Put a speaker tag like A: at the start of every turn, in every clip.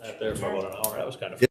A: Sat there for about an hour. That was kind of.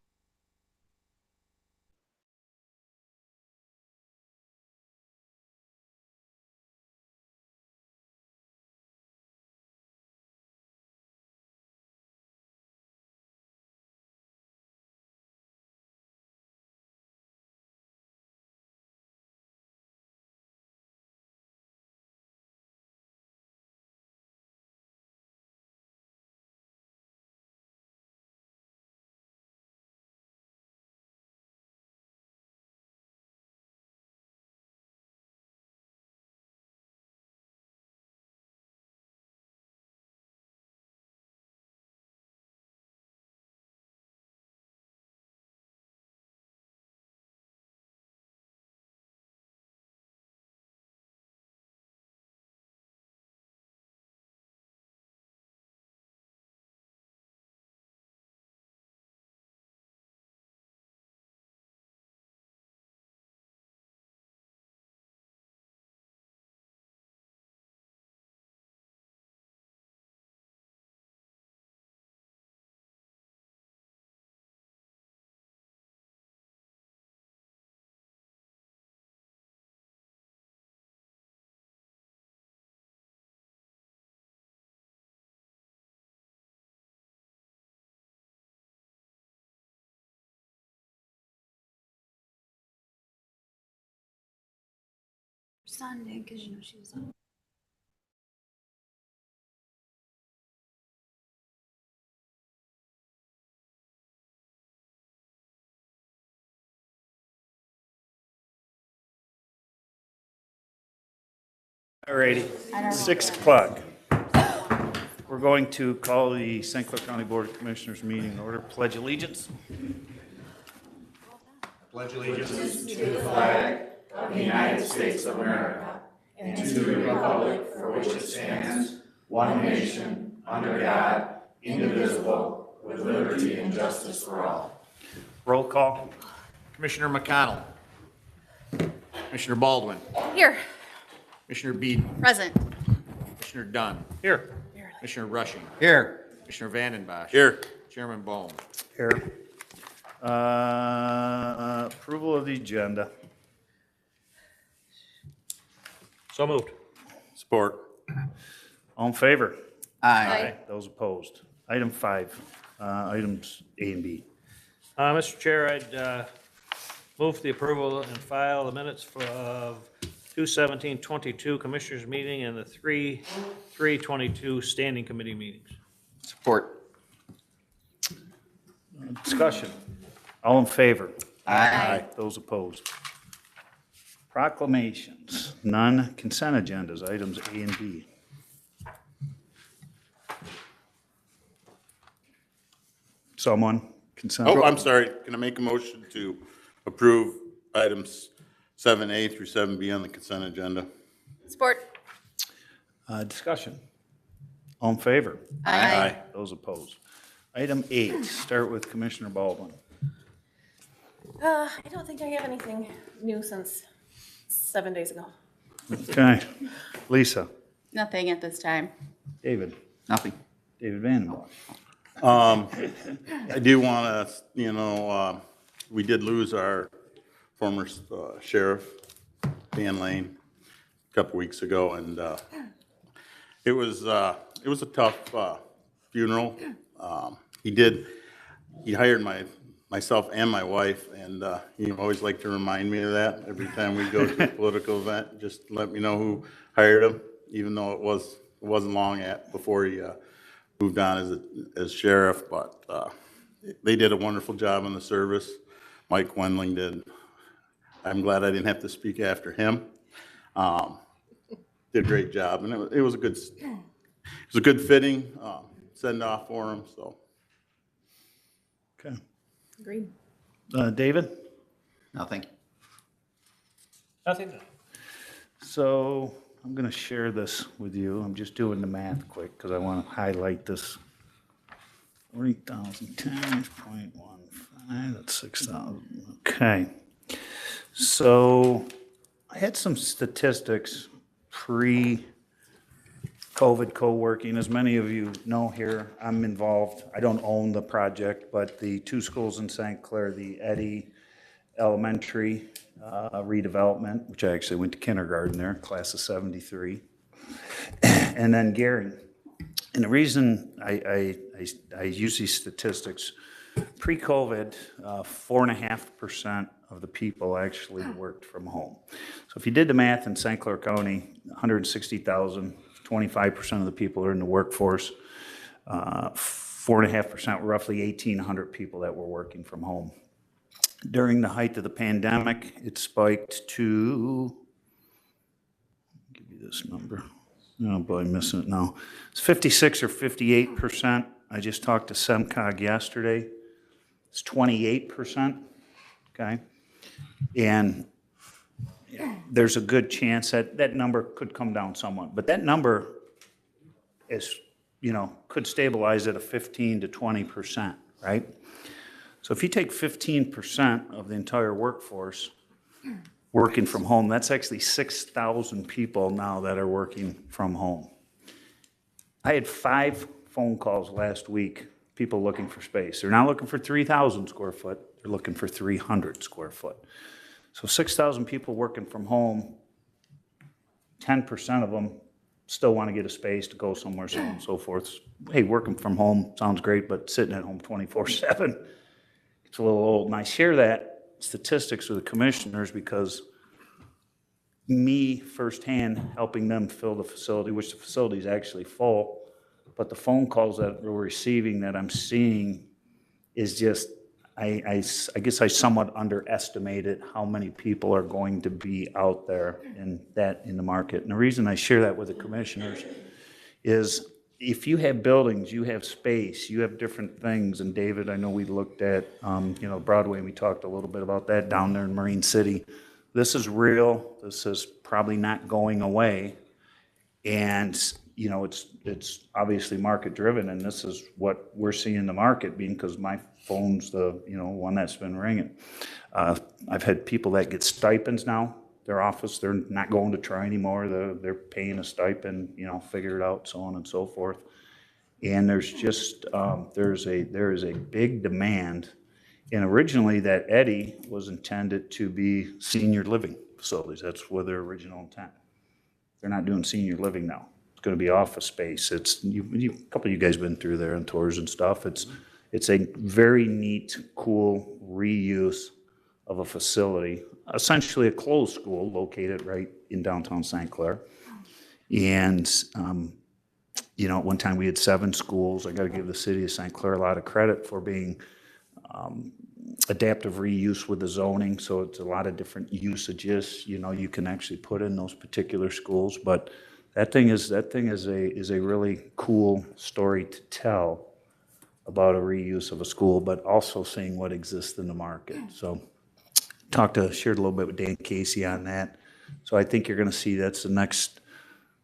B: Sunday, because you know she was on.
C: Alrighty, 6 o'clock. We're going to call the St. Clair County Board of Commissioners meeting in order. Pledge allegiance.
D: Pledge allegiance to the flag of the United States of America and to the republic for which it stands, one nation, under God, indivisible, with liberty and justice for all.
C: Roll call.
E: Commissioner McConnell. Commissioner Baldwin.
B: Here,
E: Commissioner Beeden.
B: present.
E: Commissioner Dunn.
C: Here.
E: Commissioner Rushing.
D: Here.
E: Commissioner Vandenbosch.
D: Here.
E: Chairman Bohm.
C: Here. Approval of the agenda.
A: So moved.
D: Support.
C: All in favor?
B: Aye.
C: Those opposed. Item 5, items A and B.
A: Mr. Chair, I'd move for the approval and file the minutes of 2/17/22 Commissioners meeting and the 3/3/22 Standing Committee meetings.
D: Support.
C: Discussion. All in favor?
B: Aye.
C: Those opposed. Proclamations, none. Consent agendas, items A and B. Someone, consent?
F: Oh, I'm sorry. Can I make a motion to approve items 7A through 7B on the consent agenda?
B: Support.
C: Discussion. All in favor?
B: Aye.
C: Those opposed. Item 8, start with Commissioner Baldwin.
G: I don't think I have anything new since 7 days ago.
C: Okay. Lisa?
B: Nothing at this time.
C: David?
D: Nothing.
C: David Vandenbosch?
F: I do want to, we did lose our former sheriff, Dan Lane, a couple weeks ago, and it was a tough funeral. He hired myself and my wife, and he always liked to remind me of that every time we go to a political event. Just let me know who hired him, even though it wasn't long before he moved on as sheriff. But they did a wonderful job in the service. Mike Wendling did. I'm glad I didn't have to speak after him. Did a great job, and it was a good fitting send off for him. So.
C: Okay.
G: Agreed.
C: David?
D: Nothing.
A: Nothing.
C: So I'm going to share this with you. I'm just doing the math quick because I want to highlight this. 40,000 times 0.15, that's 6,000. Okay. So I had some statistics pre-COVID COVID co-working. As many of you know here, I'm involved. I don't own the project, but the two schools in St. Clair, the Eddy Elementary redevelopment, which I actually went to kindergarten there, class of 73, and then Gary. And the reason I use these statistics, pre-COVID, 4.5% of the people actually worked from home. So if you did the math in St. Clair County, 160,000, 25% of the people are in the workforce. 4.5% were roughly 1,800 people that were working from home. During the height of the pandemic, it spiked to, I'll give you this number. Oh boy, I'm missing it now. It's 56 or 58%. I just talked to SEMCOG yesterday. It's 28%, okay? And there's a good chance that that number could come down somewhat. But that number is, could stabilize at a 15 to 20%, right? So if you take 15% of the entire workforce working from home, that's actually 6,000 people now that are working from home. I had 5 phone calls last week, people looking for space. They're not looking for 3,000 square foot, they're looking for 300 square foot. So 6,000 people working from home, 10% of them still want to get a space to go somewhere, so on and so forth. Hey, working from home sounds great, but sitting at home 24/7, it's a little old. And I share that statistics with the commissioners because me firsthand helping them fill the facility, which the facility is actually full, but the phone calls that we're receiving that I'm seeing is just, I guess I somewhat underestimated how many people are going to be out there in the market. And the reason I share that with the commissioners is if you have buildings, you have space, you have different things. And David, I know we looked at, Broadway, and we talked a little bit about that down there in Marine City. This is real. This is probably not going away. And, it's obviously market driven, and this is what we're seeing the market being, because my phone's the, one that's been ringing. I've had people that get stipends now, their office, they're not going to try anymore. They're paying a stipend, figure it out, so on and so forth. And there's just, there is a big demand. And originally that Eddy was intended to be senior living facilities. That's where their original intent. They're not doing senior living now. It's going to be office space. It's a couple of you guys been through there on tours and stuff. It's a very neat, cool reuse of a facility, essentially a closed school located right in downtown St. Clair. And at one time we had 7 schools. I got to give the city of St. Clair a lot of credit for being adaptive reuse with the zoning. So it's a lot of different usages, you can actually put in those particular schools. But that thing is a really cool story to tell about a reuse of a school, but also seeing what exists in the market. So shared a little bit with Dan Casey on that. So I think you're going to see that's the next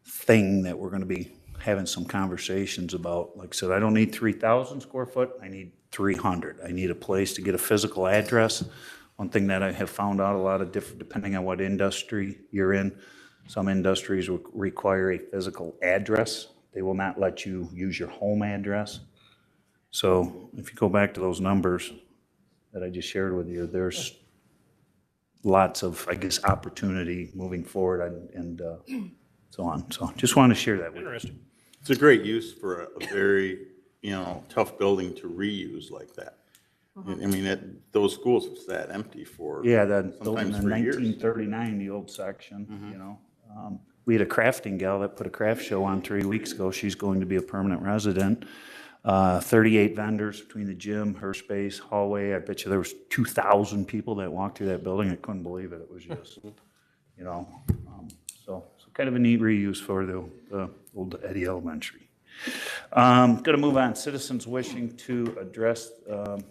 C: thing that we're going to be having some conversations about. Like I said, I don't need 3,000 square foot. I need 300. I need a place to get a physical address. One thing that I have found out a lot of different, depending on what industry you're in, some industries will require a physical address. They will not let you use your home address. So if you go back to those numbers that I just shared with you, there's lots of, I guess, opportunity moving forward and so on. So just want to share that with you.
A: Interesting.
F: It's a great use for a very, tough building to reuse like that. I mean, those schools have sat empty for
C: Yeah, that
F: sometimes
C: in
F: for years.
C: 1939, the old section, we had a crafting gal that put a craft show on 3 weeks ago. She's going to be a permanent resident. 38 vendors between the gym, her space, hallway. I bet you there was 2,000 people that walked through that building. I couldn't believe it. It was just, so kind of a neat reuse for the old Eddy Elementary. Going to move on. Citizens wishing to address the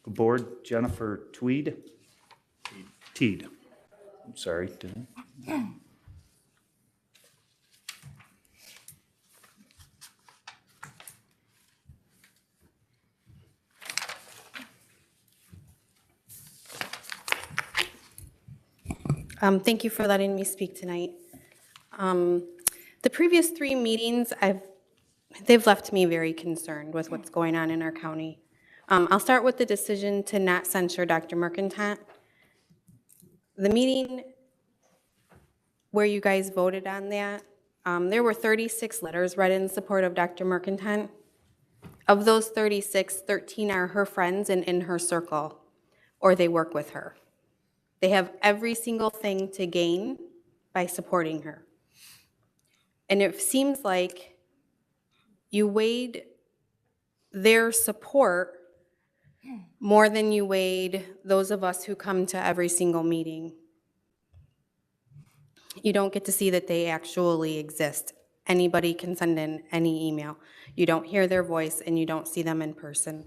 C: board. Jennifer Teed. I'm sorry.
H: Thank you for letting me speak tonight. The previous 3 meetings, they've left me very concerned with what's going on in our county. I'll start with the decision to not censure Dr. Mercant. The meeting where you guys voted on that, there were 36 letters read in support of Dr. Mercant. Of those 36, 13 are her friends and in her circle, or they work with her. They have every single thing to gain by supporting her. And it seems like you weighed their support more than you weighed those of us who come to every single meeting. You don't get to see that they actually exist. Anybody can send in any email. You don't hear their voice and you don't see them in person.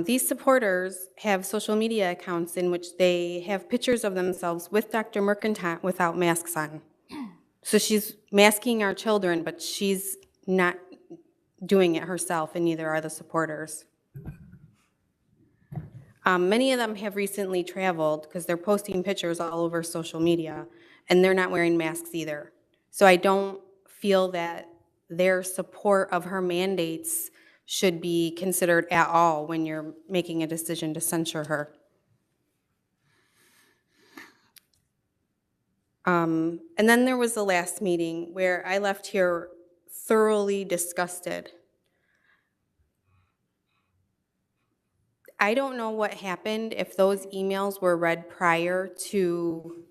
H: These supporters have social media accounts in which they have pictures of themselves with Dr. Mercant without masks on. So she's masking our children, but she's not doing it herself, and neither are the supporters. Many of them have recently traveled because they're posting pictures all over social media, and they're not wearing masks either. So I don't feel that their support of her mandates should be considered at all when you're making a decision to censure her. And then there was the last meeting where I left here thoroughly disgusted. I don't know what happened, if those emails were read prior to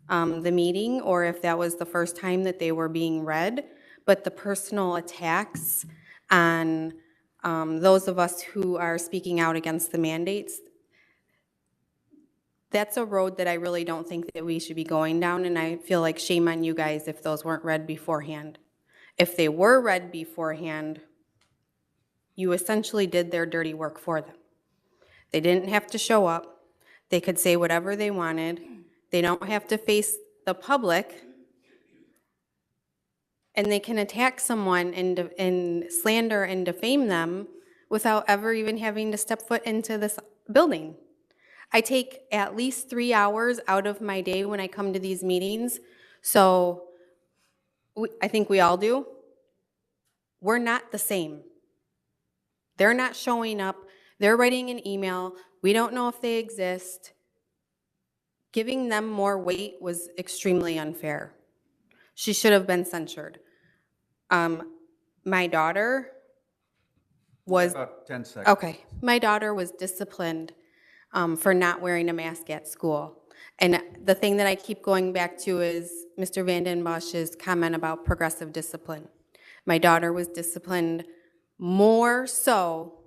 H: the meeting or if that was the first time that they were being read, but the personal attacks on those of us who are speaking out against the mandates, that's a road that I really don't think that we should be going down, and I feel like shame on you guys if those weren't read beforehand. If they were read beforehand, you essentially did their dirty work for them. They didn't have to show up. They could say whatever they wanted. They don't have to face the public, and they can attack someone and slander and defame them without ever even having to step foot into this building. I take at least 3 hours out of my day when I come to these meetings, so I think we all do. We're not the same. They're not showing up. They're writing an email. We don't know if they exist. Giving them more weight was extremely unfair. She should have been censured. My daughter was...
I: About 10 seconds.
H: Okay. My daughter was disciplined for not wearing a mask at school. And the thing that I keep going back to is Mr. Vanden Bosch's comment about progressive discipline. My daughter was disciplined more so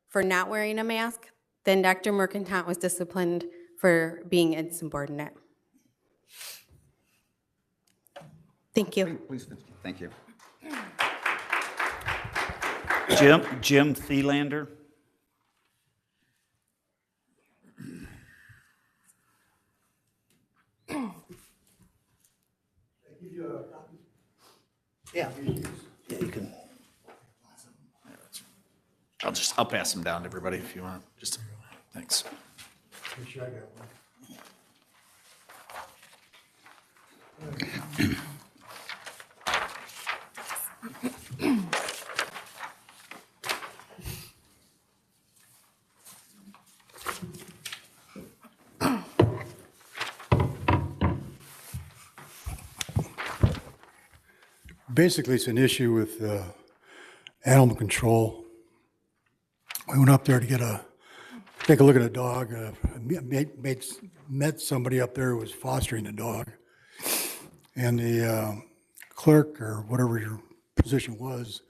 H: for not wearing a mask than Dr. Mercant was disciplined for being insubordinate. Thank you.
I: Please, thank you.
C: Jim Thielander. Yeah, you can.
J: I'll pass them down to everybody if you want. Just thanks.
K: Basically, it's an issue with animal control. We went up there to take a look at a dog. Met somebody up there who was fostering the dog. And the clerk, or whatever your position was,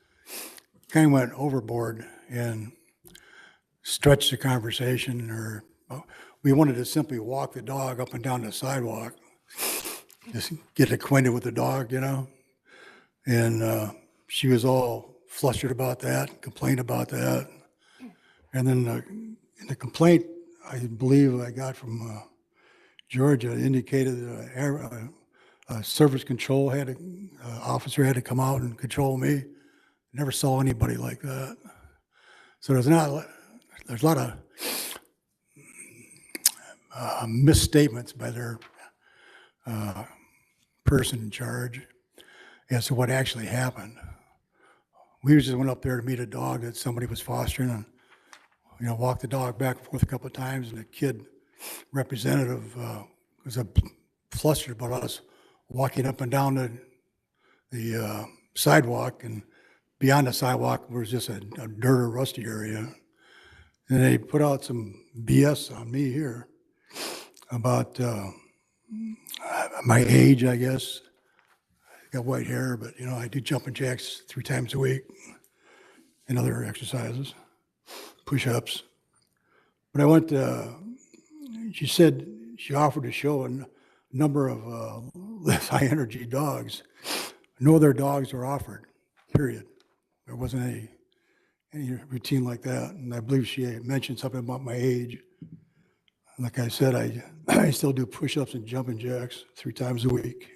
K: kind of went overboard and stretched the conversation. Or we wanted to simply walk the dog up and down the sidewalk, just get acquainted with the dog, you know. And she was all flustered about that, complained about that. And then the complaint, I believe I got from Georgia, indicated that a service control officer had to come out and control me. Never saw anybody like that. So there's a lot of misstatements by their person in charge. as to what actually happened. We just went up there to meet a dog that somebody was fostering and, walked the dog back and forth a couple of times, and the kid representative was flustered about us walking up and down the sidewalk, and beyond the sidewalk was just a dirt or rusty area. And they put out some BS on me here about my age, I guess. I got white hair, but I do jumping jacks 3 times a week and other exercises, push-ups. But I went she said she offered to show a number of less high-energy dogs. No other dogs were offered, period. There wasn't any routine like that. And I believe she mentioned something about my age. Like I said, I still do push-ups and jumping jacks 3 times a week.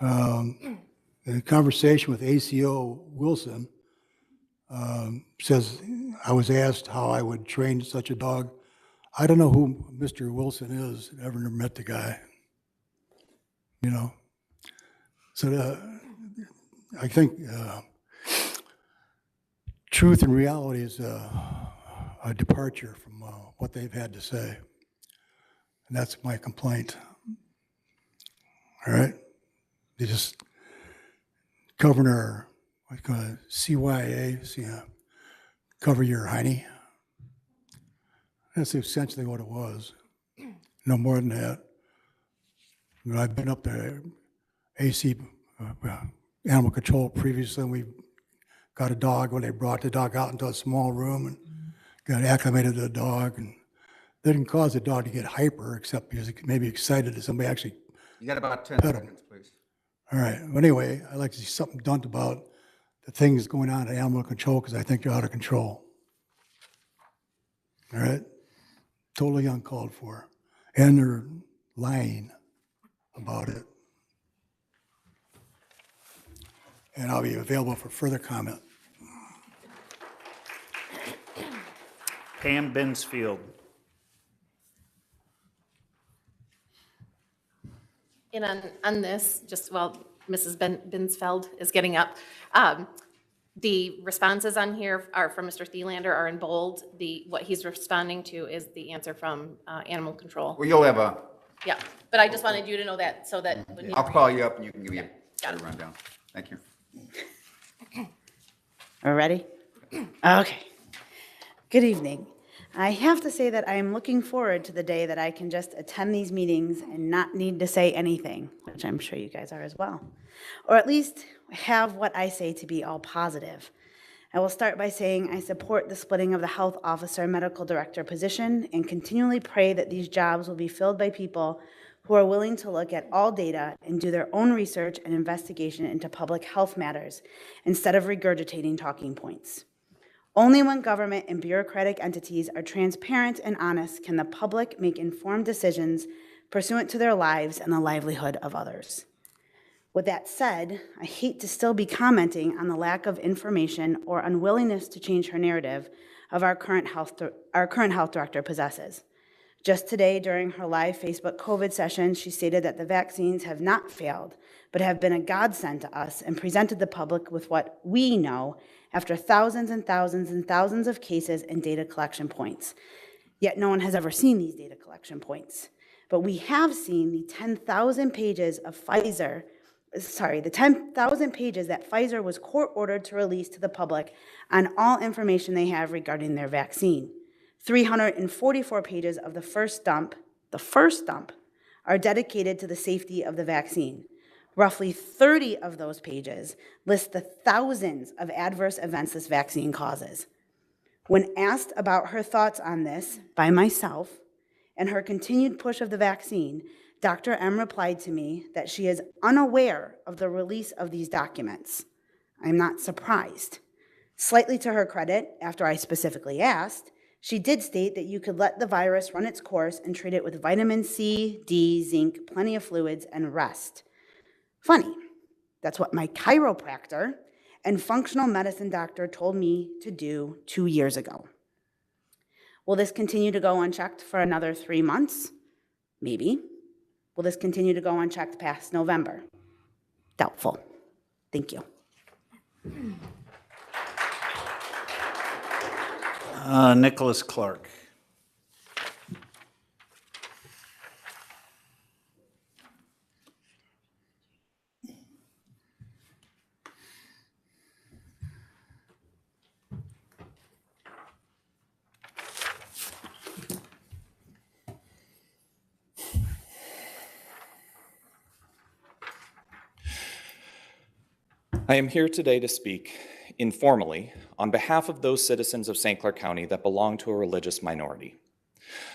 K: The conversation with ACO Wilson says, I was asked how I would train such a dog. I don't know who Mr. Wilson is. Never met the guy. So I think truth and reality is a departure from what they've had to say. And that's my complaint. All right? They just covering our, CYA, cover your hiney. That's essentially what it was. No more than that. I've been up there, AC, animal control previously, and we got a dog when they brought the dog out into a small room and got acclimated to the dog, and they didn't cause the dog to get hyper, except because it may be excited that somebody actually.
J: You got about 10
K: Pet 'em.
J: seconds, please.
K: All right. But anyway, I'd like to see something done about the things going on in animal control, because I think they're out of control. All right? Totally uncalled for. And they're lying about it. And I'll be available for further comment.
C: Pam Binsfield.
G: And on this, just while Mrs. Binsfeld is getting up, the responses on here are from Mr. Thielander are in bold. What he's responding to is the answer from animal control.
J: Well, you'll have a,
G: Yeah, but I just wanted you to know that, so that when you
J: I'll call you up and you can give me
G: got
J: a
G: it.
J: rundown. Thank you.
I: Are we ready? Okay. Good evening. I have to say that I am looking forward to the day that I can just attend these meetings and not need to say anything, which I'm sure you guys are as well. Or at least have what I say to be all positive. I will start by saying I support the splitting of the health officer medical director position and continually pray that these jobs will be filled by people who are willing to look at all data and do their own research and investigation into public health matters instead of regurgitating talking points. Only when government and bureaucratic entities are transparent and honest can the public make informed decisions pursuant to their lives and the livelihood of others. With that said, I hate to still be commenting on the lack of information or unwillingness to change her narrative of our current health director possesses. Just today, during her live Facebook COVID session, she stated that the vaccines have not failed, but have been a godsend to us and presented the public with what we know after thousands and thousands and thousands of cases and data collection points. Yet no one has ever seen these data collection points. But we have seen the 10,000 pages of the 10,000 pages that Pfizer was court-ordered to release to the public on all information they have regarding their vaccine. 344 pages of the first dump, are dedicated to the safety of the vaccine. Roughly 30 of those pages list the thousands of adverse events this vaccine causes. When asked about her thoughts on this by myself and her continued push of the vaccine, Dr. M replied to me that she is unaware of the release of these documents. I'm not surprised. Slightly to her credit, after I specifically asked, she did state that you could let the virus run its course and treat it with vitamin C, D, zinc, plenty of fluids, and rest. Funny, that's what my chiropractor and functional medicine doctor told me to do 2 years ago. Will this continue to go unchecked for another 3 months? Maybe. Will this continue to go unchecked past November? doubtful. Thank you.
C: Nicholas Clark.
L: I am here today to speak informally on behalf of those citizens of St. Clair County that belong to a religious minority.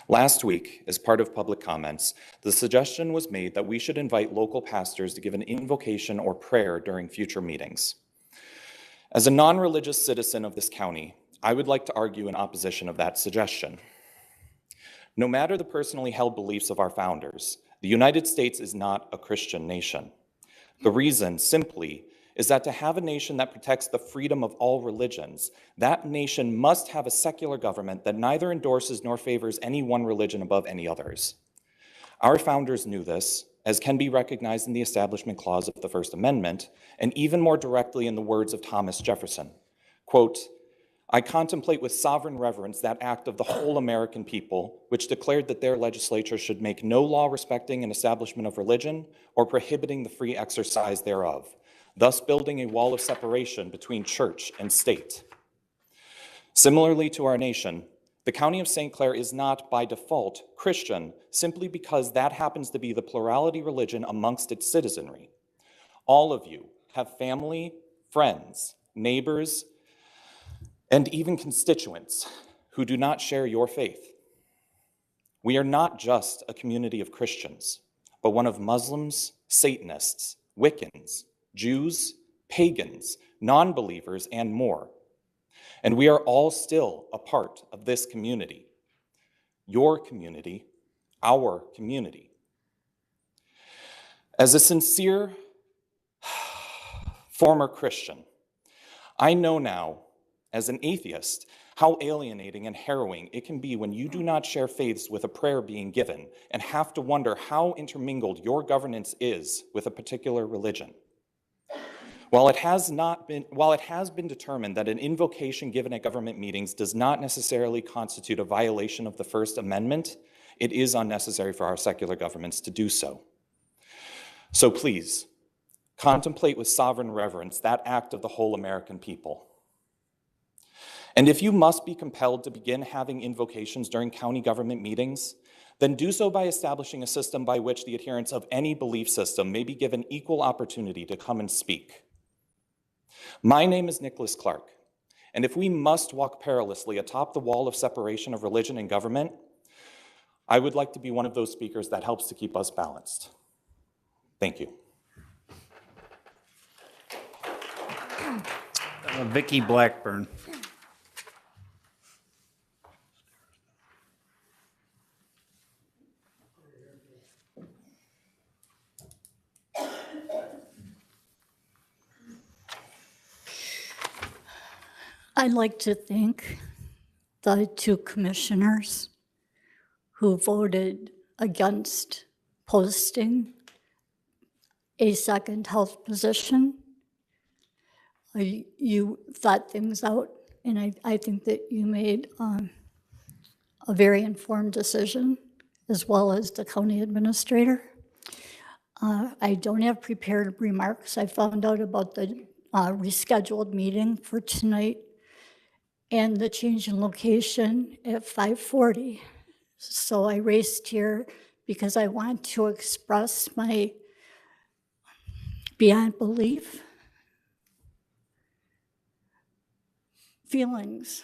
L: Last week, as part of public comments, the suggestion was made that we should invite local pastors to give an invocation or prayer during future meetings. As a non-religious citizen of this county, I would like to argue in opposition of that suggestion. No matter the personally held beliefs of our founders, the United States is not a Christian nation. The reason, simply, is that to have a nation that protects the freedom of all religions, that nation must have a secular government that neither endorses nor favors any one religion above any others. Our founders knew this, as can be recognized in the Establishment Clause of the First Amendment, and even more directly in the words of Thomas Jefferson. Quote, "I contemplate with sovereign reverence that act of the whole American people, which declared that their legislature should make no law respecting an establishment of religion or prohibiting the free exercise thereof, thus building a wall of separation between church and state." Similarly to our nation, the County of St. Clair is not by default Christian simply because that happens to be the plurality religion amongst its citizenry. All of you have family, friends, neighbors, and even constituents who do not share your faith. We are not just a community of Christians, but one of Muslims, Satanists, Wiccans, Jews, pagans, non-believers, and more. And we are all still a part of this community. Your community, our community. As a sincere former Christian, I know now, as an atheist, how alienating and harrowing it can be when you do not share faiths with a prayer being given and have to wonder how intermingled your governance is with a particular religion. While it has been determined that an invocation given at government meetings does not necessarily constitute a violation of the First Amendment, it is unnecessary for our secular governments to do so. So please, contemplate with sovereign reverence that act of the whole American people. And if you must be compelled to begin having invocations during county government meetings, then do so by establishing a system by which the adherents of any belief system may be given equal opportunity to come and speak. My name is Nicholas Clark, and if we must walk perilously atop the wall of separation of religion and government, I would like to be one of those speakers that helps to keep us balanced. Thank you.
C: Vicki Blackburn.
M: I'd like to thank the two commissioners who voted against posting a second health position. You thought things out, and I think that you made a very informed decision, as well as the county administrator. I don't have prepared remarks. I found out about the rescheduled meeting for tonight and the change in location at 5:40. So I raced here because I want to express my beyond belief feelings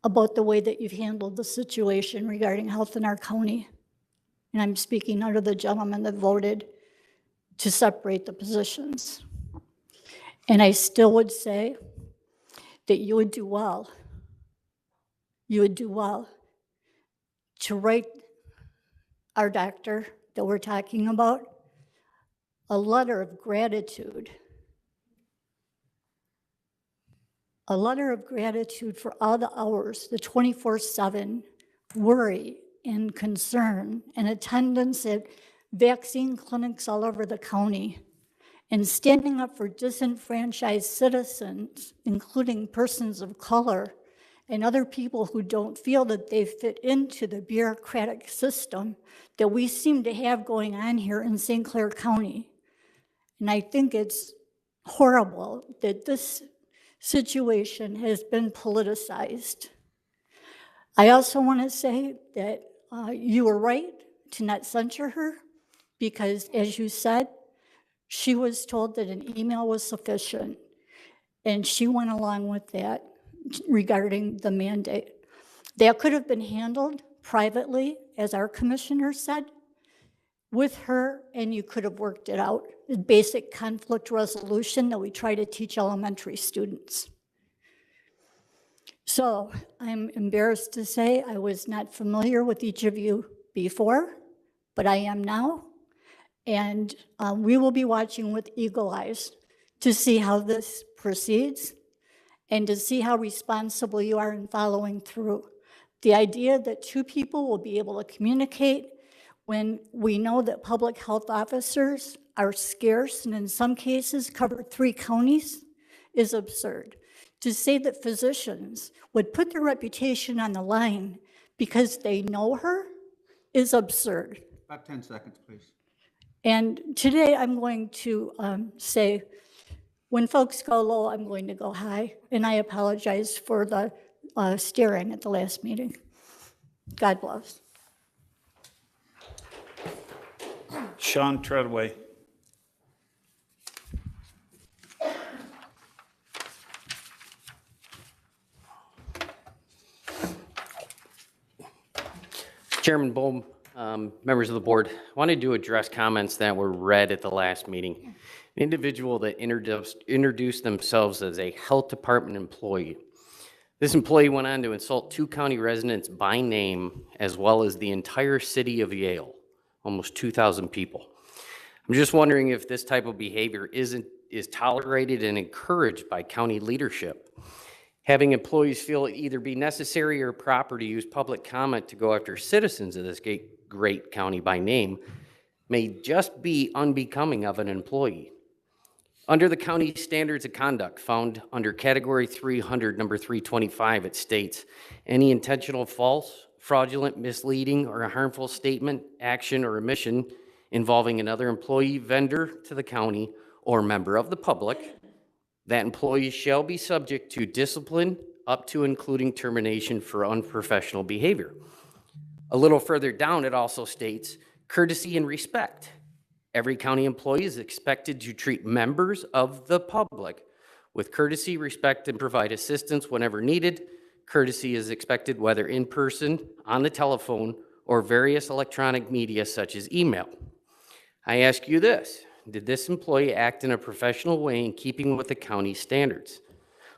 M: about the way that you've handled the situation regarding health in our county. And I'm speaking under the gentleman that voted to separate the positions. And I still would say that you would do well to write our doctor that we're talking about a letter of gratitude. A letter of gratitude for all the hours, the 24/7 worry and concern and attendance at vaccine clinics all over the county and standing up for disenfranchised citizens, including persons of color and other people who don't feel that they fit into the bureaucratic system that we seem to have going on here in St. Clair County. And I think it's horrible that this situation has been politicized. I also want to say that you were right to not censure her because, as you said, she was told that an email was sufficient, and she went along with that regarding the mandate. That could have been handled privately, as our commissioner said, with her, and you could have worked it out. The basic conflict resolution that we try to teach elementary students. So I'm embarrassed to say I was not familiar with each of you before, but I am now. And we will be watching with eagle eyes to see how this proceeds and to see how responsible you are in following through. The idea that two people will be able to communicate when we know that public health officers are scarce and in some cases cover 3 counties is absurd. To say that physicians would put their reputation on the line because they know her is absurd.
J: About 10 seconds, please.
M: And today I'm going to say, when folks go low, I'm going to go high. And I apologize for the staring at the last meeting. God bless.
C: Sean Treadway.
N: Chairman Bohm, members of the board, I wanted to address comments that were read at the last meeting. An individual that introduced themselves as a health department employee. This employee went on to insult 2 county residents by name, as well as the entire city of Yale, almost 2,000 people. I'm just wondering if this type of behavior is tolerated and encouraged by county leadership. Having employees feel it either be necessary or proper to use public comment to go after citizens of this great county by name may just be unbecoming of an employee. Under the county standards of conduct found under category 300, number 325, it states, any intentional false, fraudulent, misleading, or a harmful statement, action, or omission involving another employee, vendor to the county, or member of the public, that employee shall be subject to discipline up to including termination for unprofessional behavior. A little further down, it also states courtesy and respect. Every county employee is expected to treat members of the public with courtesy, respect, and provide assistance whenever needed. Courtesy is expected whether in person, on the telephone, or various electronic media such as email. I ask you this. Did this employee act in a professional way in keeping with the county standards?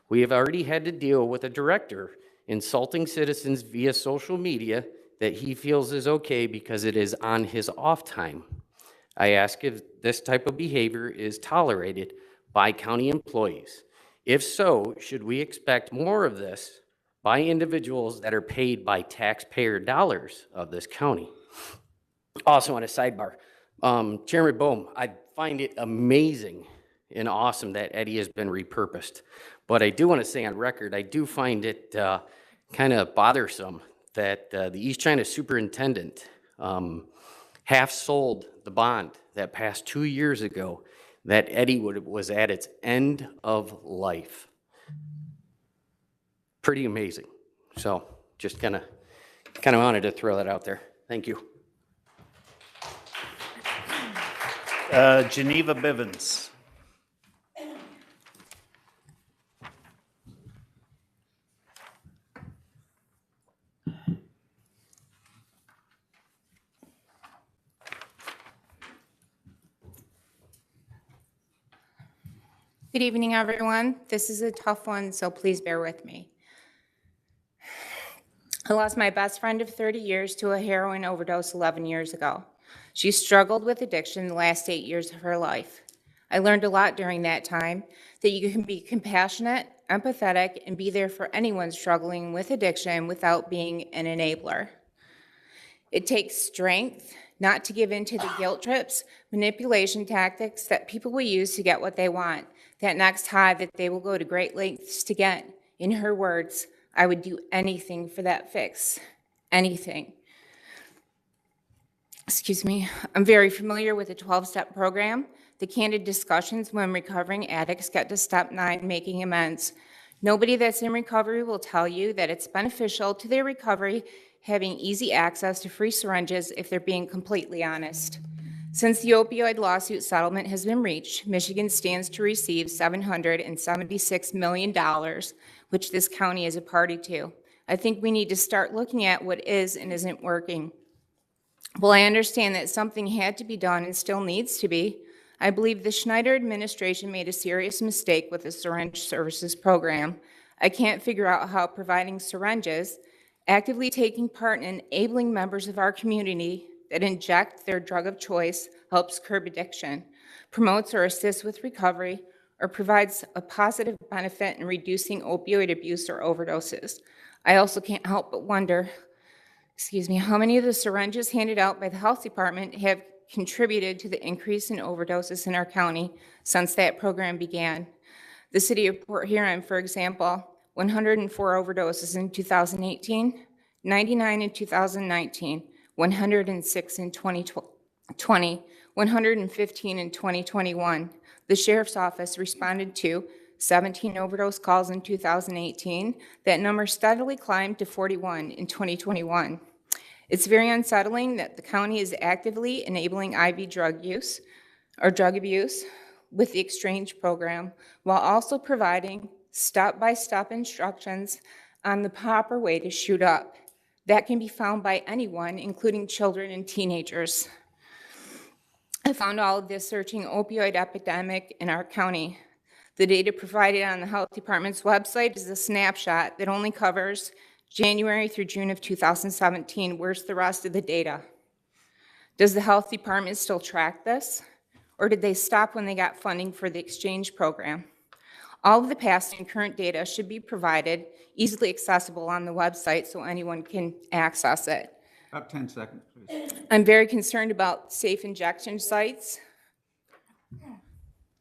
N: We have already had to deal with a director insulting citizens via social media that he feels is okay because it is on his off time. I ask if this type of behavior is tolerated by county employees. If so, should we expect more of this by individuals that are paid by taxpayer dollars of this county? Also on a sidebar, Chairman Bohm, I find it amazing and awesome that Eddie has been repurposed. But I do want to say on record, I do find it kind of bothersome that the East China superintendent half sold the bond that passed 2 years ago that Eddie was at its end of life. Pretty amazing. So just kind of wanted to throw that out there. Thank you.
C: Geneva Bivens.
O: Good evening, everyone. This is a tough one, so please bear with me. I lost my best friend of 30 years to a heroin overdose 11 years ago. She struggled with addiction the last 8 years of her life. I learned a lot during that time, that you can be compassionate, empathetic, and be there for anyone struggling with addiction without being an enabler. It takes strength not to give in to the guilt trips, manipulation tactics that people will use to get what they want, that next high that they will go to great lengths to get. In her words, I would do anything for that fix. Anything. Excuse me. I'm very familiar with the 12-step program, the candid discussions when recovering addicts get to step 9, making amends. Nobody that's in recovery will tell you that it's beneficial to their recovery having easy access to free syringes if they're being completely honest. Since the opioid lawsuit settlement has been reached, Michigan stands to receive $776 million, which this county is a party to. I think we need to start looking at what is and isn't working. While I understand that something had to be done and still needs to be, I believe the Schneider administration made a serious mistake with the syringe services program. I can't figure out how providing syringes, actively taking part in enabling members of our community that inject their drug of choice helps curb addiction, promotes or assists with recovery, or provides a positive benefit in reducing opioid abuse or overdoses. I also can't help but wonder, how many of the syringes handed out by the health department have contributed to the increase in overdoses in our county since that program began. The city of Port Huron, for example, 104 overdoses in 2018, 99 in 2019, 106 in 2020, 115 in 2021. The sheriff's office responded to 17 overdose calls in 2018. That number steadily climbed to 41 in 2021. It's very unsettling that the county is actively enabling IV drug use or drug abuse with the exchange program while also providing step-by-step instructions on the proper way to shoot up. That can be found by anyone, including children and teenagers. I found all of this searching opioid epidemic in our county. The data provided on the health department's website is a snapshot that only covers January through June of 2017. Where's the rest of the data? Does the health department still track this? Or did they stop when they got funding for the exchange program? All of the past and current data should be provided, easily accessible on the website so anyone can access it.
E: About 10 seconds, please.
O: I'm very concerned about safe injection sites.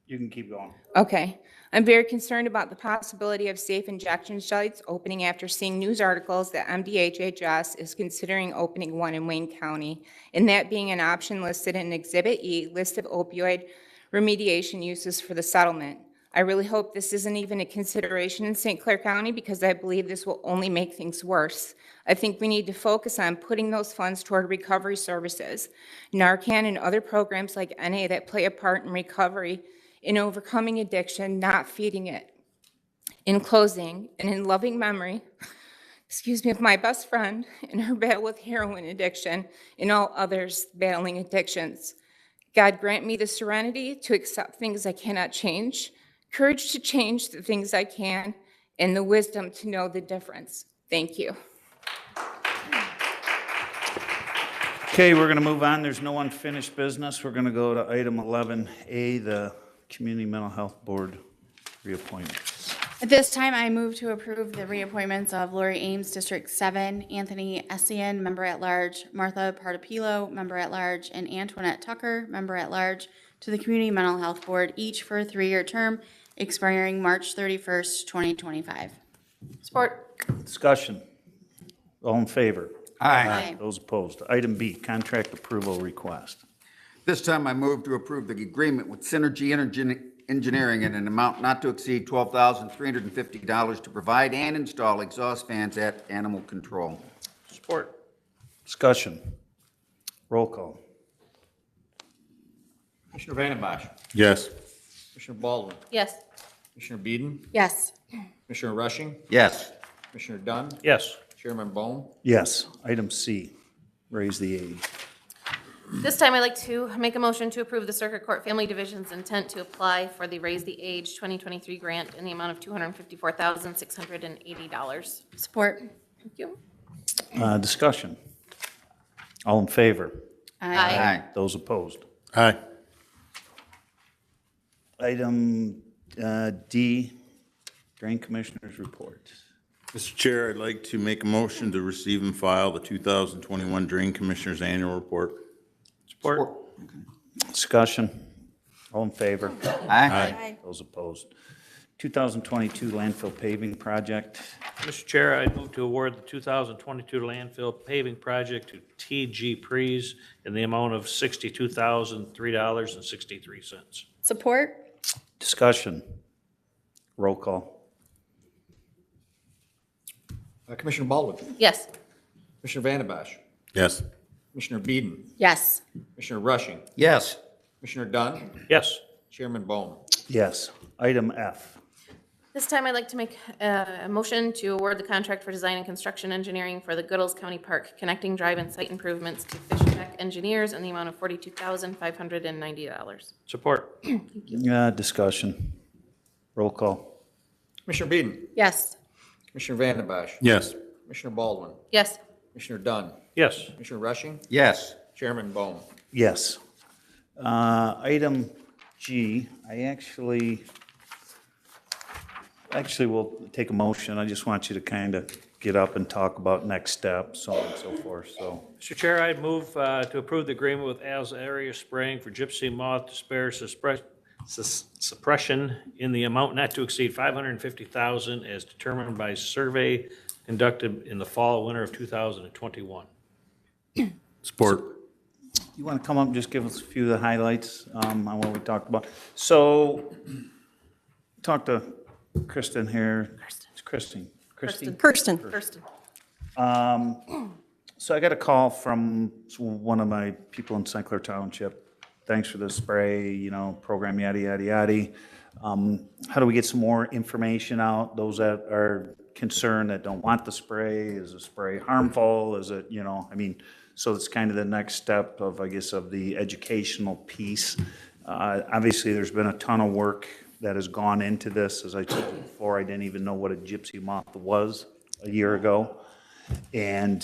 C: You can keep going.
O: Okay. I'm very concerned about the possibility of safe injection sites opening after seeing news articles that MDHHS is considering opening one in Wayne County, and that being an option listed in Exhibit E, list of opioid remediation uses for the settlement. I really hope this isn't even a consideration in St. Clair County because I believe this will only make things worse. I think we need to focus on putting those funds toward recovery services, Mercant and other programs like NA that play a part in recovery in overcoming addiction, not feeding it. In closing, and in loving memory, of my best friend in her battle with heroin addiction and all others battling addictions, God grant me the serenity to accept things I cannot change, courage to change the things I can, and the wisdom to know the difference. Thank you.
C: Okay, we're going to move on. There's no unfinished business. We're going to go to item 11A, the Community Mental Health Board reappointments.
B: At this time, I move to approve the reappointments of Lori Ames, District 7, Anthony Essien, Member at Large, Martha Partapilo, Member at Large, and Antoinette Tucker, Member at Large, to the Community Mental Health Board, each for a 3-year term expiring March 31st, 2025.
G: Support.
C: Discussion. All in favor?
B: Aye.
C: Those opposed. Item B, contract approval request.
P: This time I move to approve the agreement with Synergy Engineering in an amount not to exceed $12,350 to provide and install exhaust fans at Animal Control.
A: Support.
C: Discussion. Roll call.
E: Commissioner Vandenbosch.
F: Yes.
E: Commissioner Baldwin.
G: Yes.
E: Commissioner Beeden.
B: Yes.
E: Commissioner Rushing.
P: Yes.
E: Commissioner Dunn.
A: Yes.
E: Chairman Bone.
C: Yes. Item C, raise the age.
G: This time I'd like to make a motion to approve the Circuit Court Family Division's intent to apply for the Raise the Age 2023 grant in the amount of $254,680.
B: Support.
G: Thank you.
C: Discussion. All in favor?
G: Aye.
C: Those opposed.
F: Aye.
C: Item D, Drain Commissioners Report.
F: Mr. Chair, I'd like to make a motion to receive and file the 2021 Drain Commissioners Annual Report.
A: Support.
C: Discussion. All in favor?
P: Aye.
C: Those opposed. 2022 landfill paving project.
A: Mr. Chair, I move to award the 2022 landfill paving project to TG Prees in the amount of $62,003.63.
B: Support?
C: Discussion. Roll call.
E: Commissioner Baldwin.
G: Yes.
E: Commissioner Vandembosch.
F: Yes.
E: Commissioner Beeden.
B: Yes.
E: Commissioner Rushing.
P: Yes.
E: Commissioner Dunn.
A: Yes.
E: Chairman Bohm.
C: Yes. Item F.
G: This time I'd like to make a motion to award the contract for design and construction engineering for the Goodles County Park connecting drive and site improvements to Fishback Engineers in the amount of $42,590.
A: Support.
C: Discussion. Roll call.
E: Commissioner Beeden.
B: Yes.
E: Commissioner Vandembosch.
F: Yes.
E: Commissioner Baldwin.
G: Yes.
E: Commissioner Dunn.
A: Yes.
E: Commissioner Rushing.
P: Yes.
E: Chairman Bohm.
C: Yes. Item G, I actually will take a motion. I just want you to kind of get up and talk about next steps, so on and so forth, so.
A: Mr. Chair, I'd move to approve the agreement with Al's Area Spraying for gypsy moth suppression in the amount not to exceed $550,000 as determined by survey conducted in the fall, winter of 2021.
F: Support.
C: You want to come up and just give us a few of the highlights on what we talked about? So, talk to Kristen here. It's Christine. Christine?
H: Kirsten.
G: Kirsten.
C: So I got a call from one of my people in St. Clair Township. Thanks for the spray, program, yada, yada, yada. How do we get some more information out? Those that are concerned that don't want the spray, is the spray harmful? Is it, so it's kind of the next step of, I guess, of the educational piece. Obviously, there's been a ton of work that has gone into this. As I told you before, I didn't even know what a gypsy moth was a year ago. And,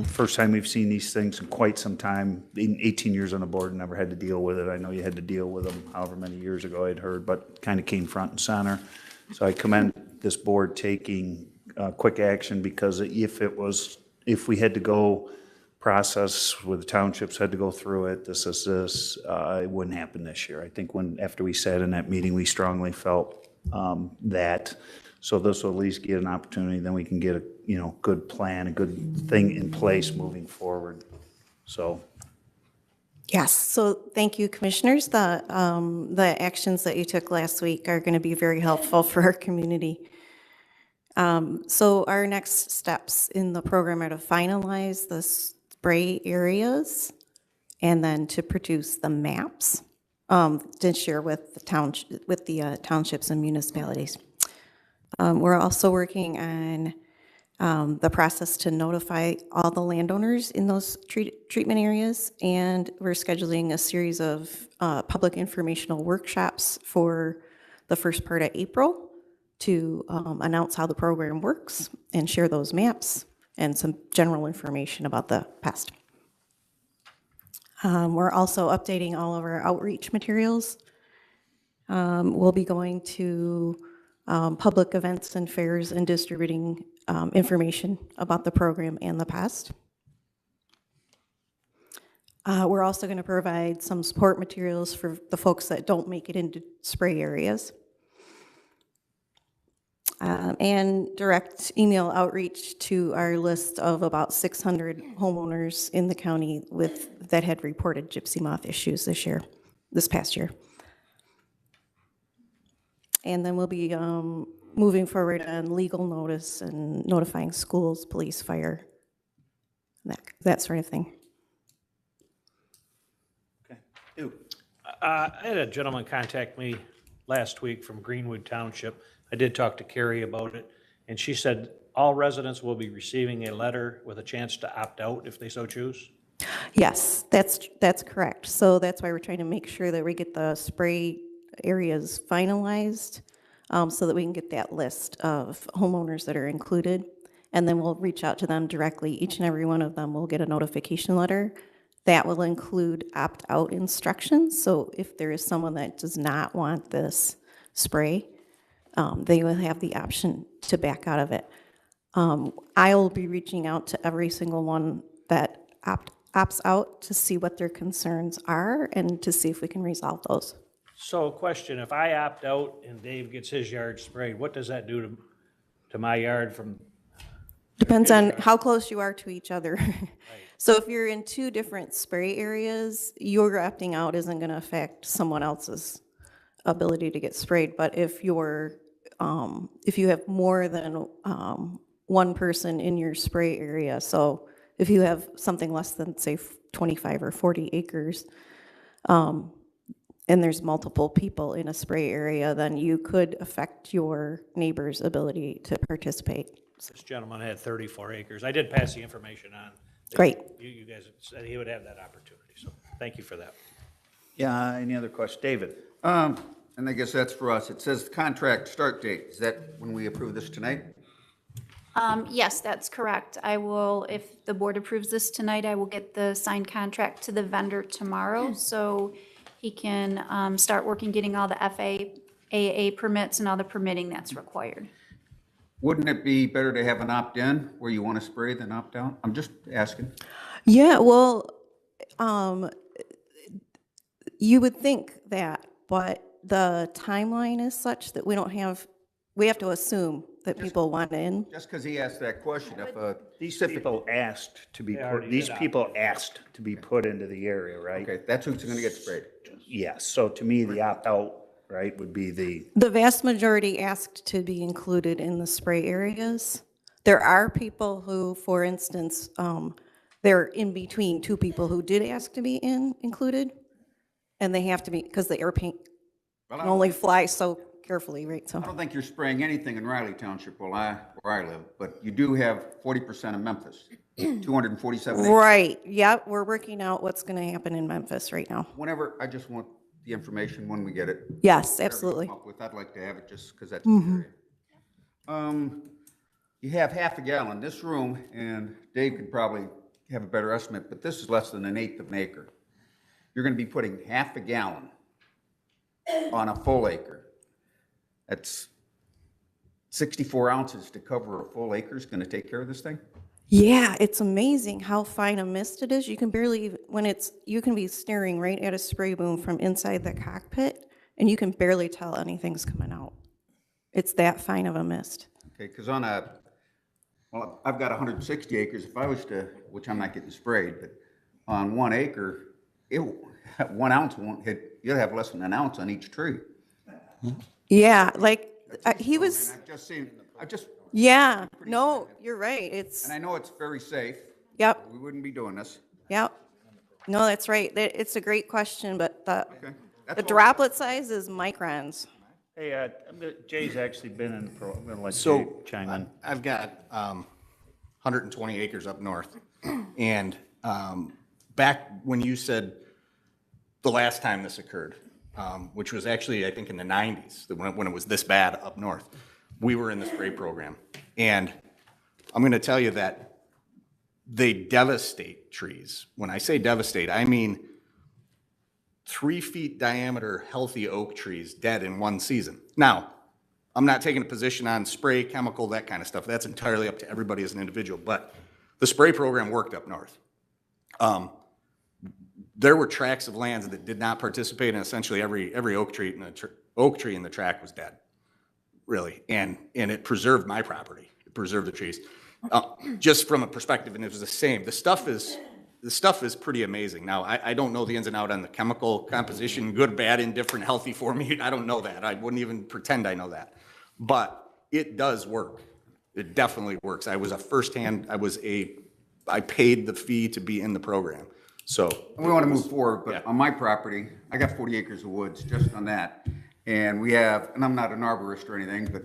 C: first time we've seen these things in quite some time. In 18 years on the board, never had to deal with it. I know you had to deal with them however many years ago I'd heard, but kind of came front and center. So I commend this board taking quick action, because if we had to go process where the townships had to go through it, it wouldn't happen this year. I think after we sat in that meeting, we strongly felt that. So this will at least get an opportunity, then we can get a good plan, a good thing in place moving forward. So.
H: Yes, so thank you, commissioners. The actions that you took last week are going to be very helpful for our community. So our next steps in the program are to finalize the spray areas and then to produce the maps to share with the townships and municipalities. We're also working on the process to notify all the landowners in those treatment areas, and we're scheduling a series of public informational workshops for the first part of April to announce how the program works and share those maps and some general information about the pest. We're also updating all of our outreach materials. We'll be going to public events and fairs and distributing information about the program and the pest. We're also going to provide some support materials for the folks that don't make it into spray areas. And direct email outreach to our list of about 600 homeowners in the county that had reported gypsy moth issues this past year. And then we'll be moving forward on legal notice and notifying schools, police, fire, that sort of thing.
C: Okay. Ew.
A: I had a gentleman contact me last week from Greenwood Township. I did talk to Carrie about it, and she said all residents will be receiving a letter with a chance to opt out if they so choose.
H: Yes, that's correct. So that's why we're trying to make sure that we get the spray areas finalized so that we can get that list of homeowners that are included. And then we'll reach out to them directly. Each and every one of them will get a notification letter that will include opt-out instructions. So if there is someone that does not want this spray, they will have the option to back out of it. I will be reaching out to every single one that
Q: opts out to see what their concerns are and to see if we can resolve those.
A: So question, if I opt out and Dave gets his yard sprayed, what does that do to my yard from?
Q: Depends on how close you are to each other. So if you're in two different spray areas, your opting out isn't going to affect someone else's ability to get sprayed. But if you have more than one person in your spray area, so if you have something less than, say, 25 or 40 acres, and there's multiple people in a spray area, then you could affect your neighbor's ability to participate.
A: This gentleman had 34 acres. I did pass the information on.
Q: Great.
A: You guys said he would have that opportunity, so thank you for that.
C: Yeah, any other questions? David?
P: And I guess that's for us. It says contract start date. Is that when we approve this tonight?
R: Yes, that's correct. I will, if the board approves this tonight, I will get the signed contract to the vendor tomorrow, so he can start working, getting all the FAA permits and all the permitting that's required.
P: Wouldn't it be better to have an opt-in where you want to spray than opt-out? I'm just asking.
Q: Yeah, well, you would think that, but the timeline is such that we have to assume that people want in.
P: Just because he asked that question, if
C: These people asked to be put into the area, right?
P: Okay, that's who's going to get sprayed.
C: Yes, so to me, the opt-out, right, would be
Q: The vast majority asked to be included in the spray areas. There are people who, for instance, they're in between two people who did ask to be included, and they have to be, because the air paint can only fly so carefully, right? So
P: I don't think you're spraying anything in Riley Township where I live, but you do have 40% of Memphis, 247 acres.
Q: Right, yep, we're working out what's going to happen in Memphis right now.
P: Whenever, I just want the information when we get it.
Q: Yes,
P: Whatever you
Q: absolutely.
P: come up with, I'd like to have it just because that's
Q: Mhm.
P: area. You have half a gallon. This room, and Dave could probably have a better estimate, but this is less than 1/8 of an acre. You're going to be putting half a gallon on a full acre. That's 64 ounces to cover a full acre is going to take care of this thing?
Q: Yeah, it's amazing how fine a mist it is. You can barely, you can be staring right at a spray boom from inside the cockpit, and you can barely tell anything's coming out. It's that fine of a mist.
P: Okay, because well, I've got 160 acres. If I was to, which I'm not getting sprayed, but on 1 acre, 1 ounce won't hit, you'll have less than an ounce on each tree.
Q: Yeah, like, he was,
P: I've just.
Q: yeah, no, you're right, it's.
P: And I know it's very safe.
Q: Yep.
P: We wouldn't be doing this.
Q: Yep. No, that's right. It's a great question, but the
P: That's
Q: droplet size is microns.
C: Hey, Jay's actually been in, I'm gonna let Jay
J: So
C: chime in.
J: I've got 120 acres up north. And back when you said the last time this occurred, which was actually, I think, in the 90s, when it was this bad up north, we were in the spray program. And I'm going to tell you that they devastate trees. When I say devastate, I mean 3 feet diameter healthy oak trees dead in one season. Now, I'm not taking a position on spray, chemical, that kind of stuff. That's entirely up to everybody as an individual. But the spray program worked up north. There were tracts of lands that did not participate, and essentially every oak tree in the tract was dead, really. And it preserved my property. It preserved the trees. Just from a perspective, and it was the same. The stuff is pretty amazing. Now, I don't know the ins and outs on the chemical composition, good, bad, indifferent, healthy for me. I don't know that. I wouldn't even pretend I know that. But it does work. It definitely works. I paid the fee to be in the program. So
P: we want to move forward, but on my property, I got 40 acres of woods just on that. And we have, and I'm not an arborist or anything, but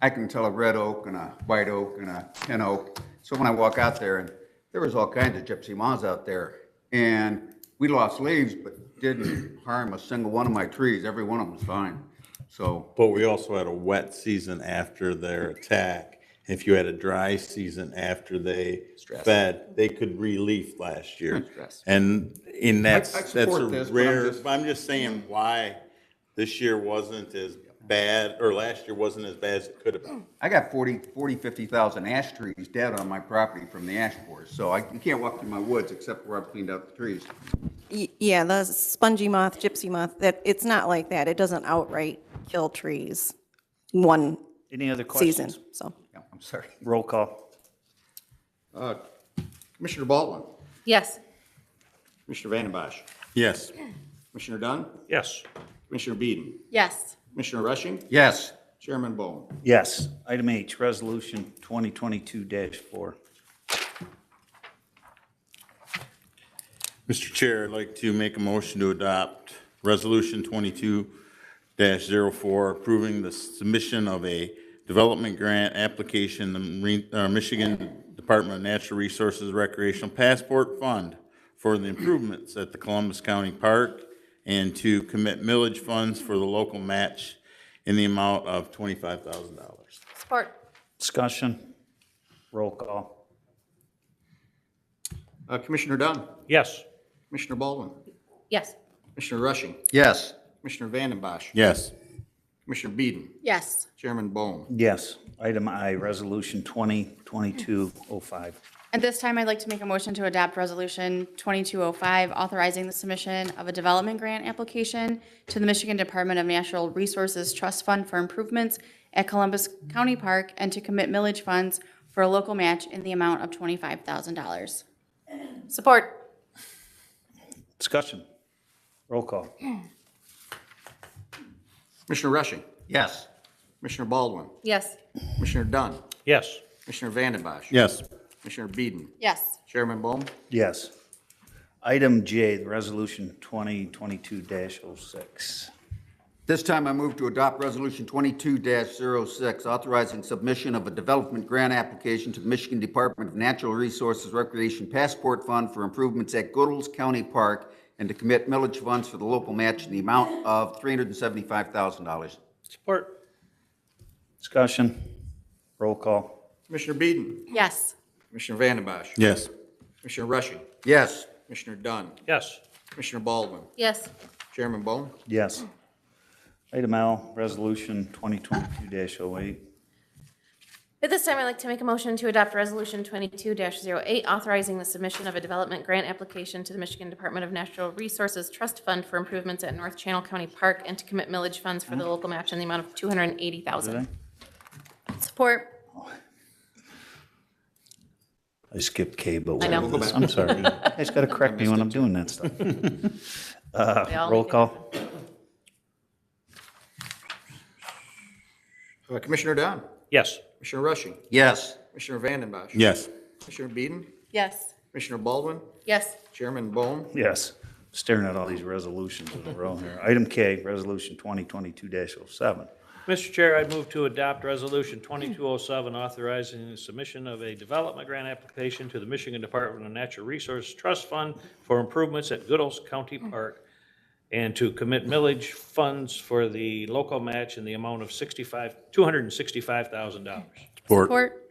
P: I can tell a red oak and a white oak and a tin oak. So when I walk out there, and there was all kinds of gypsy moths out there, and we lost leaves, but didn't harm a single one of my trees. Every one of them was fine. So.
F: But we also had a wet season after their attack. If you had a dry season after they fed, they could re-leaf last year. And that's a rare, I'm just saying why this year wasn't as bad, or last year wasn't as bad as it could have been.
P: I got 50,000 ash trees dead on my property from the ash borers, so you can't walk through my woods except where I've cleaned out the trees.
Q: Yeah, the spongy moth, gypsy moth, that, it's not like that. It doesn't outright kill trees one
C: Any other
Q: season,
C: questions?
Q: so.
P: Yeah, I'm sorry.
C: Roll call.
J: Commissioner Baldwin,
G: Yes.
J: Commissioner Vanden Bosch,
F: Yes.
J: Commissioner Dunn,
A: Yes.
J: Commissioner Beeden,
B: Yes.
J: Commissioner Rushing,
P: Yes.
J: Chairman Bone.
C: Yes. Item H, Resolution 2022-4.
F: Mr. Chair, I'd like to make a motion to adopt Resolution 22-04, approving the submission of a development grant application, to the Michigan Department of Natural Resources Recreational Passport Fund for the improvements at the Columbus County Park, and to commit millage funds for the local match in the amount of $25,000.
B: Support.
C: Discussion. Roll call.
J: Commissioner Dunn,
A: Yes.
J: Commissioner Baldwin,
G: Yes.
J: Commissioner Rushing,
P: Yes.
J: Commissioner Vanden Bosch,
F: Yes.
J: Commissioner Beeden,
B: Yes.
J: Chairman Bone.
C: Yes. Item I, Resolution 2022-05.
B: At this time, I'd like to make a motion to adopt Resolution 2205, authorizing the submission of a development grant application to the Michigan Department of Natural Resources Trust Fund for improvements at Columbus County Park, and to commit millage funds for a local match in the amount of $25,000.
G: Support.
C: Discussion. Roll call.
J: Commissioner Rushing,
P: Yes.
J: Commissioner Baldwin,
G: Yes.
J: Commissioner Dunn,
A: Yes.
J: Commissioner Vanden Bosch,
F: Yes.
J: Commissioner Beeden,
B: Yes.
J: Chairman Bone.
C: Yes. Item J, the Resolution 2022-06.
P: This time I move to adopt Resolution 22-06, authorizing submission of a development grant application to the Michigan Department of Natural Resources Recreation Passport Fund for improvements at Goodles County Park, and to commit millage funds for the local match in the amount of $375,000.
A: Support.
C: Discussion. Roll call.
J: Commissioner Beeden,
B: Yes.
J: Commissioner Vanden Bosch,
F: Yes.
J: Commissioner Rushing,
P: Yes.
J: Commissioner Dunn,
A: Yes.
J: Commissioner Baldwin,
G: Yes.
J: Chairman Bone.
C: Yes. Item L, Resolution 2022-08.
G: At this time, I'd like to make a motion to adopt Resolution 22-08, authorizing the submission of a development grant application to the Michigan Department of Natural Resources Trust Fund for improvements at North Channel County Park, and to commit millage funds for the local match in the amount of $280,000.
B: Support.
C: I skipped K, but
G: I know.
C: we'll go back. I'm sorry. You guys got to correct me when I'm doing that stuff.
G: all
C: Roll
G: make it
C: call.
J: Commissioner Dunn,
A: Yes.
J: Commissioner Rushing,
P: Yes.
J: Commissioner Vanden Bosch,
F: Yes.
J: Commissioner Beeden,
B: Yes.
J: Commissioner Baldwin,
G: Yes.
J: Chairman Bone.
C: Yes. Staring at all these resolutions in a row here. Item K, Resolution 2022-07.
A: Mr. Chair, I'd move to adopt Resolution 2207, authorizing the submission of a development grant application to the Michigan Department of Natural Resources Trust Fund for improvements at Goodles County Park, and to commit millage funds for the local match in the amount of $265,000.
B: Support.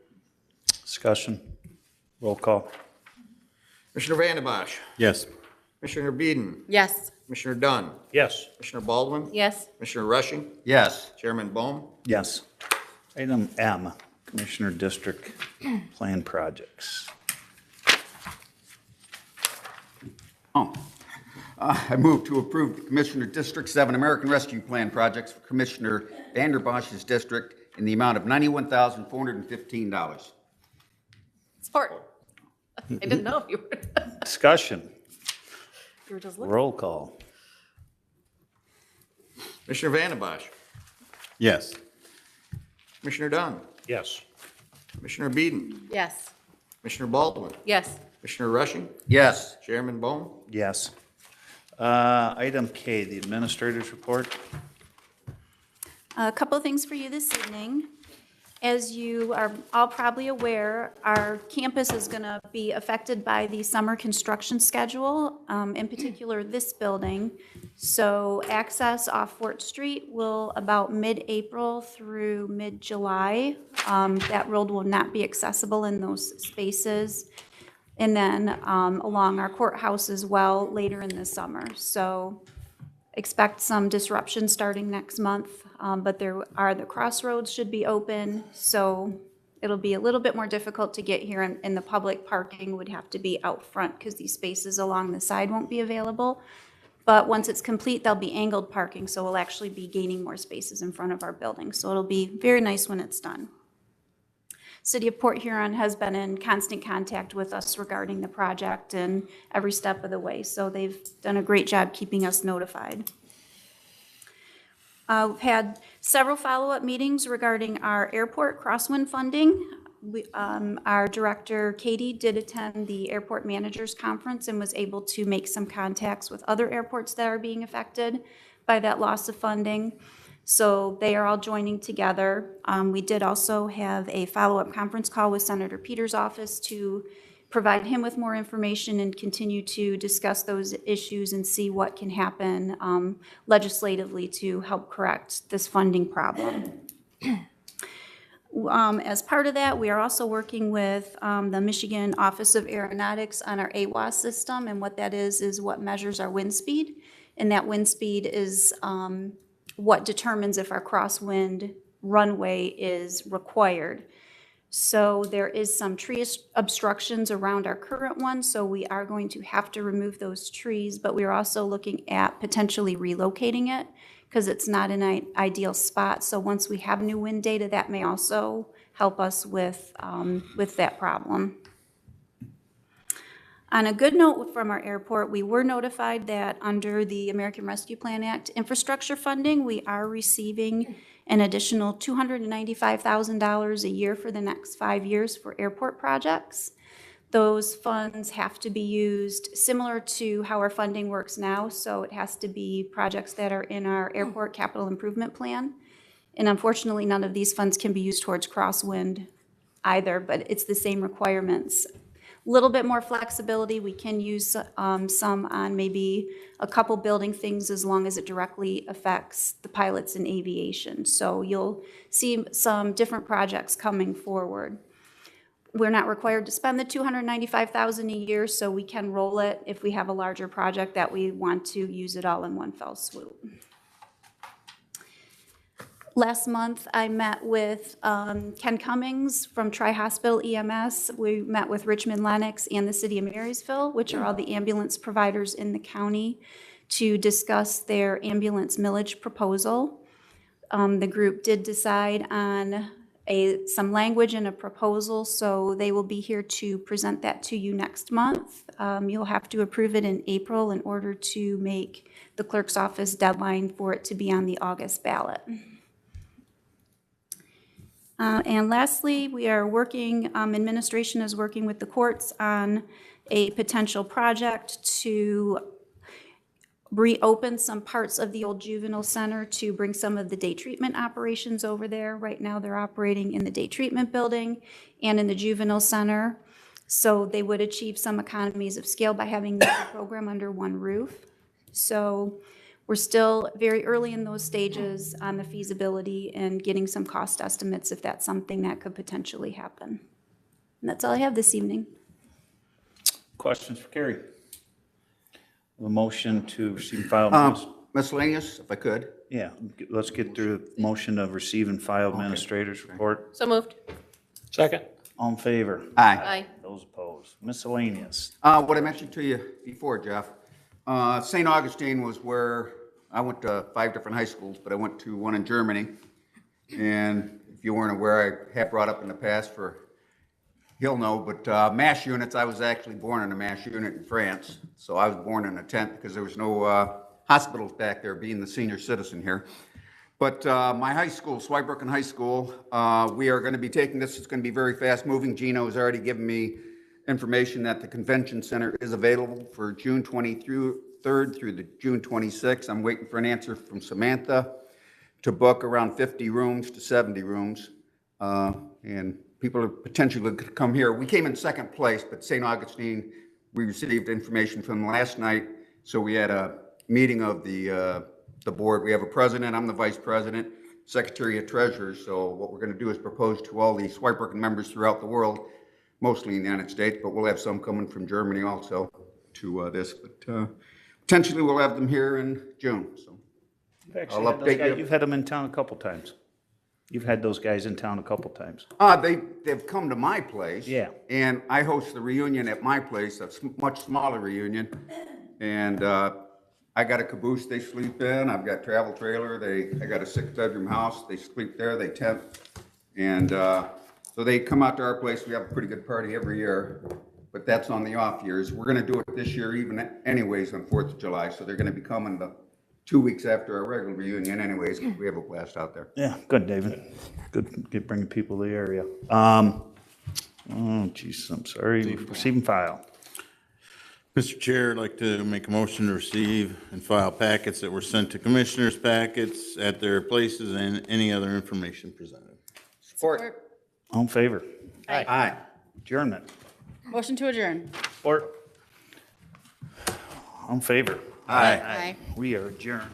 C: Discussion. Roll call.
J: Commissioner Vanden Bosch,
F: Yes.
J: Commissioner Beeden,
B: Yes.
J: Commissioner Dunn,
A: Yes.
J: Commissioner Baldwin,
G: Yes.
J: Commissioner Rushing,
P: Yes.
J: Chairman Bone.
C: Yes. Item M, Commissioner District Plan Projects.
P: I move to approve the Commissioner District 7 American Rescue Plan projects for Commissioner Vanderbosch's district in the amount of $91,415.
G: Support. I didn't know if you were,
C: Discussion.
G: you were just looking.
C: Roll call.
J: Commissioner Vanden Bosch,
F: Yes.
J: Commissioner Dunn,
A: Yes.
J: Commissioner Beeden,
B: Yes.
J: Commissioner Baldwin,
G: Yes.
J: Commissioner Rushing,
P: Yes.
J: Chairman Bone.
C: Yes. Item K, the Administrator's Report.
R: A couple of things for you this evening. As you are all probably aware, our campus is going to be affected by the summer construction schedule, in particular this building. So access off Fort Street will about mid-April through mid-July. That road will not be accessible in those spaces. And then along our courthouse as well later in the summer. So expect some disruption starting next month, but the crossroads should be open, so it'll be a little bit more difficult to get here, and the public parking would have to be out front because these spaces along the side won't be available. But once it's complete, there'll be angled parking, so we'll actually be gaining more spaces in front of our building. So it'll be very nice when it's done. City of Port Huron has been in constant contact with us regarding the project and every step of the way, so they've done a great job keeping us notified. We've had several follow-up meetings regarding our airport crosswind funding. Our director, Katie, did attend the airport managers conference and was able to make some contacts with other airports that are being affected by that loss of funding. So they are all joining together. We did also have a follow-up conference call with Senator Peters' office to provide him with more information and continue to discuss those issues and see what can happen legislatively to help correct this funding problem. As part of that, we are also working with the Michigan Office of Aeronautics on our AWAS system, and what that is what measures our wind speed, and that wind speed is what determines if our crosswind runway is required. So there is some tree obstructions around our current one, so we are going to have to remove those trees, but we are also looking at potentially relocating it because it's not an ideal spot. So once we have new wind data, that may also help us with that problem. On a good note from our airport, we were notified that under the American Rescue Plan Act infrastructure funding, we are receiving an additional $295,000 a year for the next 5 years for airport projects. Those funds have to be used similar to how our funding works now, so it has to be projects that are in our airport capital improvement plan. And unfortunately, none of these funds can be used towards crosswind either, but it's the same requirements. A little bit more flexibility. We can use some on maybe a couple building things as long as it directly affects the pilots in aviation. So you'll see some different projects coming forward. We're not required to spend the $295,000 a year, so we can roll it if we have a larger project that we want to use it all in one fell swoop. Last month, I met with Ken Cummings from Tri-Hospital EMS. We met with Richmond Lennox and the City of Marysville, which are all the ambulance providers in the county, to discuss their ambulance millage proposal. The group did decide on some language in a proposal, so they will be here to present that to you next month. You'll have to approve it in April in order to make the clerk's office deadline for it to be on the August ballot. And lastly, we are working, administration is working with the courts on a potential project to reopen some parts of the old juvenile center to bring some of the day treatment operations over there. Right now, they're operating in the day treatment building and in the juvenile center. So they would achieve some economies of scale by having the program under one roof. So we're still very early in those stages on the feasibility and getting some cost estimates if that's something that could potentially happen. And that's all I have this evening.
C: Questions for Carrie? A motion to receive and file minutes.
P: Miscellaneous, if I could.
C: Yeah, let's get through the motion of receive and file administrator's report.
G: So moved.
A: Second.
C: All in favor?
P: Aye.
G: Aye.
C: Those opposed? Miscellaneous.
P: What I mentioned to you before, Jeff, St. Augustine was where I went to 5 different high schools, but I went to one in Germany. And if you weren't aware, I have brought up in the past he'll know, but MASH units, I was actually born in a MASH unit in France. So I was born in a tent because there was no hospitals back there, being the senior citizen here. But my high school, Zweibrücken High School, we are going to be taking this. It's going to be very fast moving. Gino has already given me information that the convention center is available for June 23rd through the June 26th. I'm waiting for an answer from Samantha to book around 50 rooms to 70 rooms. And people are potentially going to come here. We came in second place, but St. Augustine, we received information from them last night. So we had a meeting of the board. We have a president, I'm the vice president, secretary of treasurer. So what we're going to do is propose to all the Zweibrücken members throughout the world, mostly in the United States, but we'll have some coming from Germany also to this. But potentially we'll have them here in June, so.
C: You've actually
P: I'll
C: had those
P: update
C: guys-
P: you.
C: You've had them in town a couple times. You've had those guys in town a couple times.
P: They've come to my place.
C: Yeah.
P: And I host the reunion at my place, a much smaller reunion. And I got a caboose they sleep in, I've got travel trailer, I got a 6-bedroom house, they sleep there, they tent. And so they come out to our place, we have a pretty good party every year, but that's on the off years. We're gonna do it this year even anyways on 4th of July, so they're gonna be coming the 2 weeks after our regular reunion anyways, 'cause we have a blast out there.
C: Yeah, good, David. Good bringing people to the area. Oh, geez, I'm sorry. Receive and file.
F: Mr. Chair, I'd like to make a motion to receive and file packets that were sent to commissioners' packets at their places and any other information presented.
E: Support.
C: All in favor?
P: Aye.
C: Adjournment.
B: Motion to adjourn.
C: Support. All in favor?
P: Aye.
B: Aye.
C: We are adjourned.